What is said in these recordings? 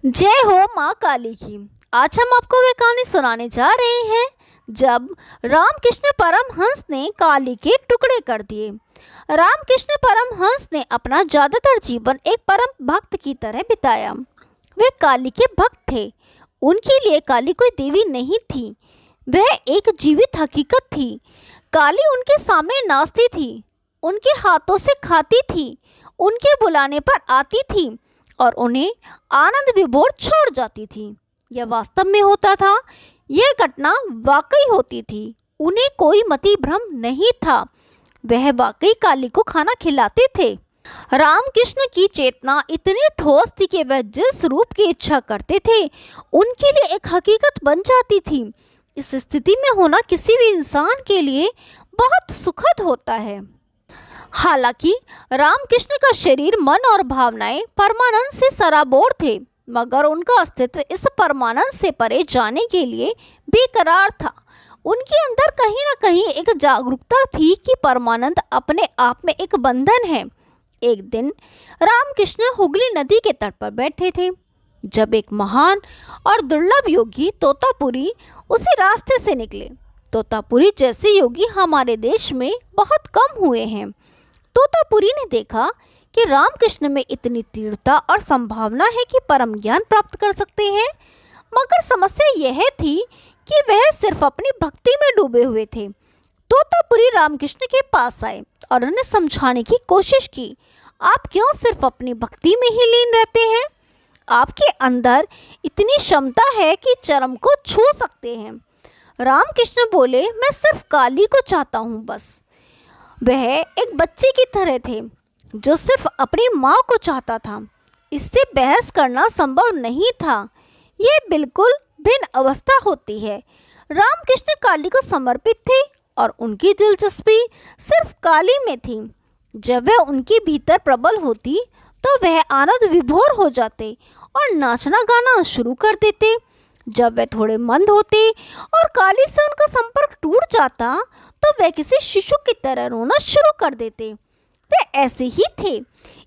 जय हो माँ काली की। आज हम आपको वह कहानी सुनाने जा रहे हैं जब रामकृष्ण परमहंस ने काली के टुकड़े कर दिए। रामकृष्ण परमहंस ने अपना ज़्यादातर जीवन एक परम भक्त की तरह बिताया। वे काली के भक्त थे। उनके लिए काली कोई देवी नहीं थी, वह एक जीवित हकीकत थी। काली उनके सामने नाचती थी, उनके हाथों से खाती थी, उनके बुलाने पर आती थी और उन्हें आनंद विभोर छोड़ जाती थी। यह वास्तव में होता था, यह घटना वाकई होती थी। उन्हें कोई मति भ्रम नहीं था, वह वाकई काली को खाना खिलाते थे। रामकृष्ण की चेतना इतनी ठोस थी कि वह जिस रूप की इच्छा करते थे उनके लिए एक हकीकत बन जाती थी। इस स्थिति में होना किसी भी इंसान के लिए बहुत सुखद होता है। हालांकि रामकृष्ण का शरीर, मन और भावनाएं परमानंद से सराबोर थे, मगर उनका अस्तित्व इस परमानंद से परे जाने के लिए बेकरार था। उनके अंदर कहीं न कहीं एक जागरूकता थी कि परमानंद अपने आप में एक बंधन है। एक दिन रामकृष्ण हुगली नदी के तट पर बैठे थे जब एक महान और दुर्लभ योगी तोतापुरी उसी रास्ते से निकले। तोतापुरी जैसे योगी हमारे देश में बहुत कम हुए हैं। तोतापुरी ने देखा कि रामकृष्ण में इतनी तीव्रता और संभावना है कि परम ज्ञान प्राप्त कर सकते हैं, मगर समस्या यह थी कि वह सिर्फ अपनी भक्ति में डूबे हुए थे। तोतापुरी रामकृष्ण के पास आए और उन्हें समझाने की कोशिश की, आप क्यों सिर्फ अपनी भक्ति में ही लीन रहते हैं? आपके अंदर इतनी क्षमता है कि चरम को छू सकते हैं। रामकृष्ण बोले, मैं सिर्फ काली को चाहता हूँ बस। वह एक बच्चे की तरह थे जो सिर्फ अपनी माँ को चाहता था। इससे बहस करना संभव नहीं था। यह बिल्कुल भिन्न अवस्था होती है। रामकृष्ण काली को समर्पित थे और उनकी दिलचस्पी सिर्फ काली में थी। जब वह उनके भीतर प्रबल होती तो वह आनंद विभोर हो जाते और नाचना गाना शुरू कर देते। जब वे थोड़े मंद होते और काली से उनका संपर्क टूट जाता तो वे किसी शिशु की तरह रोना शुरू कर देते। वे ऐसे ही थे।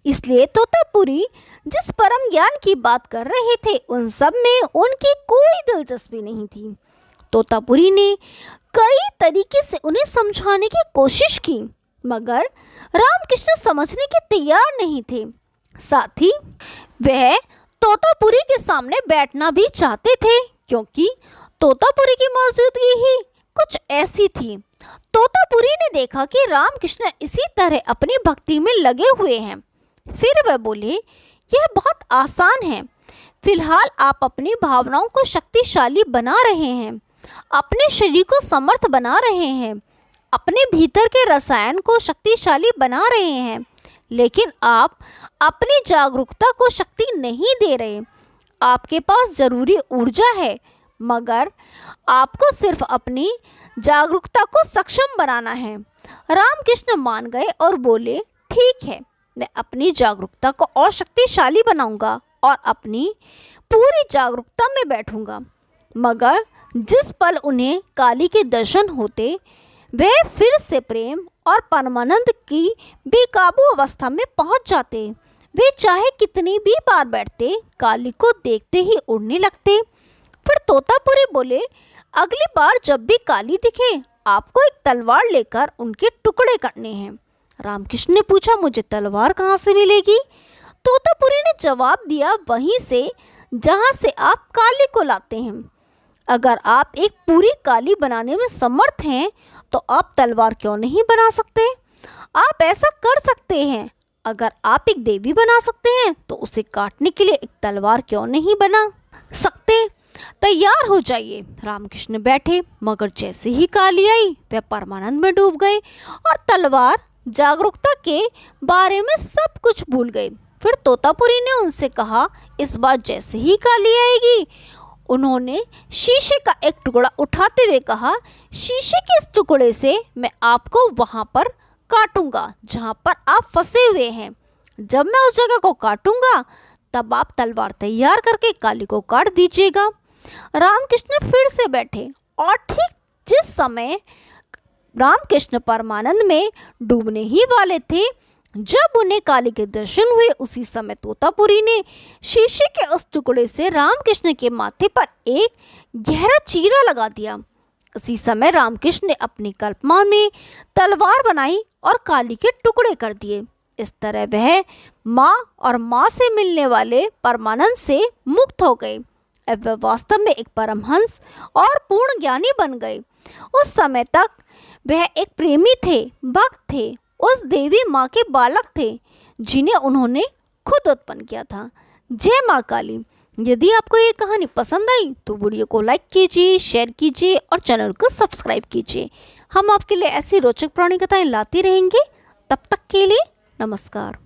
इसलिए तोतापुरी जिस परम ज्ञान की बात कर रहे थे उन सब में उनकी कोई दिलचस्पी नहीं थी। तोतापुरी ने कई तरीके से उन्हें समझाने की कोशिश की, मगर रामकृष्ण समझने के तैयार नहीं थे। साथ ही वह तोतापुरी के सामने बैठना भी चाहते थे, क्योंकि तोतापुरी की मौजूदगी ही कुछ ऐसी थी। तोतापुरी ने देखा कि रामकृष्ण इसी तरह अपनी भक्ति में लगे हुए हैं। फिर वह बोले, यह बहुत आसान है। फिलहाल आप अपनी भावनाओं को शक्तिशाली बना रहे हैं, अपने शरीर को समर्थ बना रहे हैं, अपने भीतर के रसायन को शक्तिशाली बना रहे हैं, लेकिन आप अपनी जागरूकता को शक्ति नहीं दे रहे। आपके पास जरूरी ऊर्जा है, मगर आपको सिर्फ अपनी जागरूकता को सक्षम बनाना है। रामकृष्ण मान गए और बोले, ठीक है, मैं अपनी जागरूकता को और शक्तिशाली बनाऊंगा और अपनी पूरी जागरूकता में बैठूंगा। मगर जिस पल उन्हें काली के दर्शन होते वह फिर से प्रेम और परमानंद की बेकाबू अवस्था में पहुंच जाते। वे चाहे कितनी भी बार बैठते, काली को देखते ही उड़ने लगते। फिर तोतापुरी बोले, अगली बार जब भी काली दिखे आपको एक तलवार लेकर उनके टुकड़े करने हैं। रामकृष्ण ने पूछा, मुझे तलवार कहाँ से मिलेगी? तोतापुरी ने जवाब दिया, वहीं से जहाँ से आप काली को लाते हैं। अगर आप एक पूरी काली बनाने में समर्थ हैं तो आप तलवार क्यों नहीं बना सकते? आप ऐसा कर सकते हैं। अगर आप एक देवी बना सकते हैं तो उसे काटने के लिए एक तलवार क्यों नहीं बना सकते? तैयार हो जाइए। रामकृष्ण बैठे, मगर जैसे ही काली आई वह परमानंद में डूब गए और तलवार जागरूकता के बारे में सब कुछ भूल गए। फिर तोतापुरी ने उनसे कहा, इस बार जैसे ही काली आएगी, उन्होंने शीशे का एक टुकड़ा उठाते हुए कहा, शीशे के इस टुकड़े से मैं आपको वहां पर काटूंगा जहां पर आप फंसे हुए हैं। जब मैं उस जगह को काटूंगा तब आप तलवार तैयार करके काली को काट दीजिएगा। रामकृष्ण फिर से बैठे और ठीक जिस समय रामकृष्ण परमानंद में डूबने ही वाले थे, जब उन्हें काली के दर्शन हुए उसी समय तोतापुरी ने शीशे के उस टुकड़े से रामकृष्ण के माथे पर एक गहरा चीरा लगा दिया। उसी समय रामकृष्ण ने अपनी कल्पना में तलवार बनाई और काली के टुकड़े कर दिए। इस तरह वह माँ और माँ से मिलने वाले परमानंद से मुक्त हो गए। अब वह वास्तव में एक परमहंस और पूर्ण ज्ञानी बन गए। उस समय तक वह एक प्रेमी थे, भक्त थे, उस देवी माँ के बालक थे जिन्हें उन्होंने खुद उत्पन्न किया था। जय माँ काली। यदि आपको ये कहानी पसंद आई तो वीडियो को लाइक कीजिए, शेयर कीजिए और चैनल को सब्सक्राइब कीजिए। हम आपके लिए ऐसी रोचक पुरानी कथाएं लाते रहेंगे। तब तक के लिए नमस्कार।